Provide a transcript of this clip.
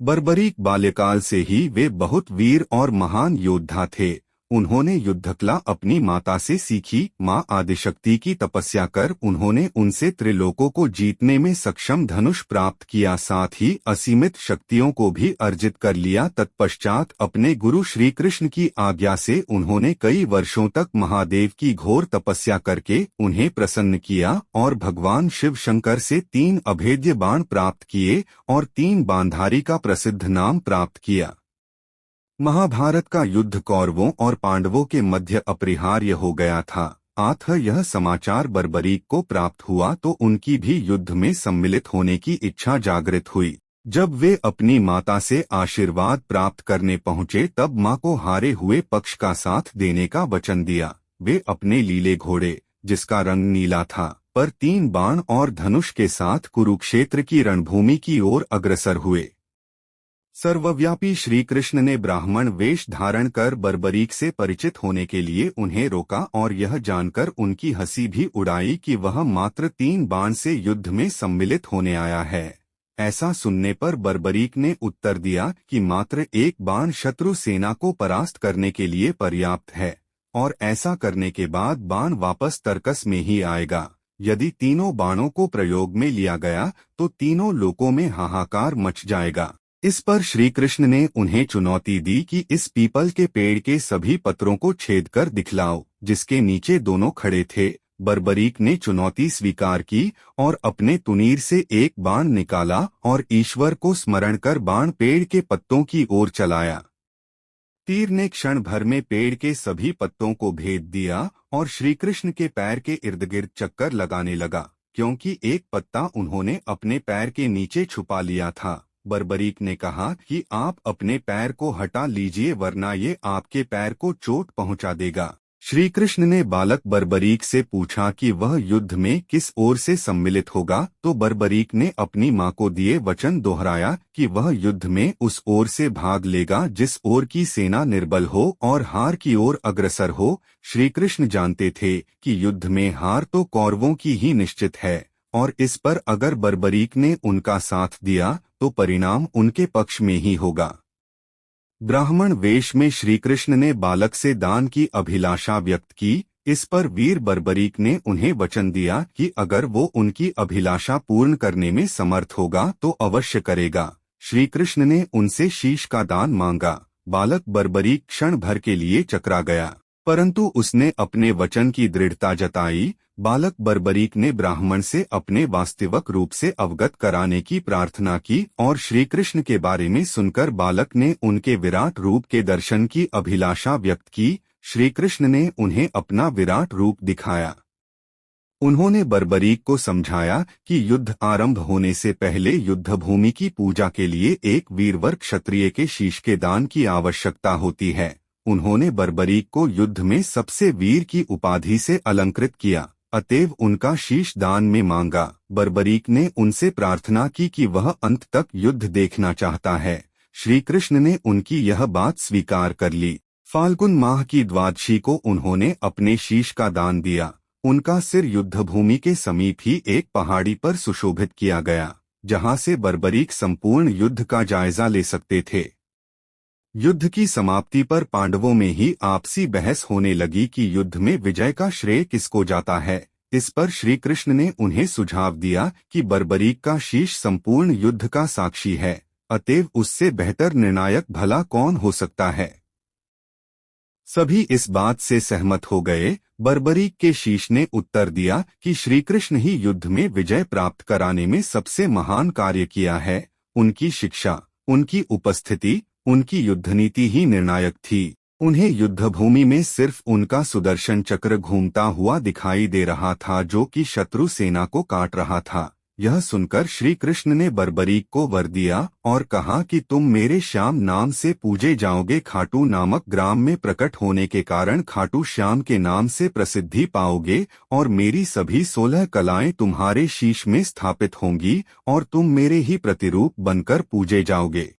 बर्बरीक बाल्यकाल से ही वे बहुत वीर और महान योद्धा थे। उन्होंने युद्धकला अपनी माता से सीखी। माँ आदिशक्ति की तपस्या कर उन्होंने उनसे त्रिलोकों को जीतने में सक्षम धनुष प्राप्त किया, साथ ही असीमित शक्तियों को भी अर्जित कर लिया। तत्पश्चात अपने गुरु श्री कृष्ण की आज्ञा से उन्होंने कई वर्षों तक महादेव की घोर तपस्या करके उन्हें प्रसन्न किया और भगवान शिव शंकर से 3 अभेद्य बाण प्राप्त किए और 3 बांधारी का प्रसिद्ध नाम प्राप्त किया। महाभारत का युद्ध कौरवों और पांडवों के मध्य अपरिहार्य हो गया था। अतः यह समाचार बर्बरीक को प्राप्त हुआ तो उनकी भी युद्ध में सम्मिलित होने की इच्छा जागृत हुई। जब वे अपनी माता से आशीर्वाद प्राप्त करने पहुंचे तब मां को हारे हुए पक्ष का साथ देने का वचन दिया। वे अपने लीले घोड़े, जिसका रंग नीला था, पर 3 बाण और धनुष के साथ कुरुक्षेत्र की रणभूमि की ओर अग्रसर हुए। सर्वव्यापी श्री कृष्ण ने ब्राह्मण वेश धारण कर बर्बरीक से परिचित होने के लिए उन्हें रोका और यह जानकर उनकी हंसी भी उड़ाई कि वह मात्र 3 बाण से युद्ध में सम्मिलित होने आया है। ऐसा सुनने पर बर्बरीक ने उत्तर दिया कि मात्र 1 बाण शत्रु सेना को परास्त करने के लिए पर्याप्त है और ऐसा करने के बाद बाण वापस तर्कस में ही आएगा। यदि तीनों बाणों को प्रयोग में लिया गया तो तीनों लोकों में हाहाकार मच जाएगा। इस पर श्री कृष्ण ने उन्हें चुनौती दी कि इस पीपल के पेड़ के सभी पत्रों को छेद कर दिखलाओ, जिसके नीचे दोनों खड़े थे। बर्बरीक ने चुनौती स्वीकार की और अपने तुनीर से 1 बाण निकाला और ईश्वर को स्मरण कर बाण पेड़ के पत्तों की ओर चलाया। तीर ने क्षण भर में पेड़ के सभी पत्तों को भेद दिया और श्री कृष्ण के पैर के इर्द गिर्द चक्कर लगाने लगा, क्योंकि एक पत्ता उन्होंने अपने पैर के नीचे छुपा लिया था। बर्बरीक ने कहा कि आप अपने पैर को हटा लीजिए वरना ये आपके पैर को चोट पहुंचा देगा। श्री कृष्ण ने बालक बर्बरीक से पूछा कि वह युद्ध में किस ओर से सम्मिलित होगा, तो बर्बरीक ने अपनी मां को दिए वचन दोहराया कि वह युद्ध में उस ओर से भाग लेगा जिस ओर की सेना निर्बल हो और हार की ओर अग्रसर हो। श्री कृष्ण जानते थे कि युद्ध में हार तो कौरवों की ही निश्चित है और इस पर अगर बर्बरीक ने उनका साथ दिया तो परिणाम उनके पक्ष में ही होगा। ब्राह्मण वेश में श्री कृष्ण ने बालक से दान की अभिलाषा व्यक्त की। इस पर वीर बर्बरीक ने उन्हें वचन दिया कि अगर वो उनकी अभिलाषा पूर्ण करने में समर्थ होगा तो अवश्य करेगा। श्री कृष्ण ने उनसे शीश का दान मांगा। बालक बर्बरीक क्षण भर के लिए चकरा गया, परंतु उसने अपने वचन की दृढ़ता जताई। बालक बर्बरीक ने ब्राह्मण से अपने वास्तविक रूप से अवगत कराने की प्रार्थना की और श्री कृष्ण के बारे में सुनकर बालक ने उनके विराट रूप के दर्शन की अभिलाषा व्यक्त की। श्री कृष्ण ने उन्हें अपना विराट रूप दिखाया। उन्होंने बर्बरीक को समझाया कि युद्ध आरंभ होने से पहले युद्ध भूमि की पूजा के लिए एक वीरवर क्षत्रिय के शीश के दान की आवश्यकता होती है। उन्होंने बर्बरीक को युद्ध में सबसे वीर की उपाधि से अलंकृत किया, अतएव उनका शीश दान में मांगा। बर्बरीक ने उनसे प्रार्थना की कि वह अंत तक युद्ध देखना चाहता है। श्री कृष्ण ने उनकी यह बात स्वीकार कर ली। फाल्गुन माह की द्वादशी को उन्होंने अपने शीश का दान दिया। उनका सिर युद्धभूमि के समीप ही एक पहाड़ी पर सुशोभित किया गया, जहां से बर्बरीक संपूर्ण युद्ध का जायजा ले सकते थे। युद्ध की समाप्ति पर पांडवों में ही आपसी बहस होने लगी कि युद्ध में विजय का श्रेय किसको जाता है। इस पर श्री कृष्ण ने उन्हें सुझाव दिया कि बर्बरीक का शीश संपूर्ण युद्ध का साक्षी है, अतएव उससे बेहतर निर्णायक भला कौन हो सकता है। सभी इस बात से सहमत हो गए। बर्बरीक के शीश ने उत्तर दिया कि श्री कृष्ण ही युद्ध में विजय प्राप्त कराने में सबसे महान कार्य किया है। उनकी शिक्षा, उनकी उपस्थिति, उनकी युद्धनीति ही निर्णायक थी। उन्हें युद्धभूमि में सिर्फ उनका सुदर्शन चक्र घूमता हुआ दिखाई दे रहा था जो कि शत्रु सेना को काट रहा था। यह सुनकर श्री कृष्ण ने बर्बरीक को वर दिया और कहा कि तुम मेरे श्याम नाम से पूजे जाओगे। खाटू नामक ग्राम में प्रकट होने के कारण खाटू श्याम के नाम से प्रसिद्धि पाओगे और मेरी सभी 16 कलाएं तुम्हारे शीश में स्थापित होंगी और तुम मेरे ही प्रतिरूप बनकर पूजे जाओगे।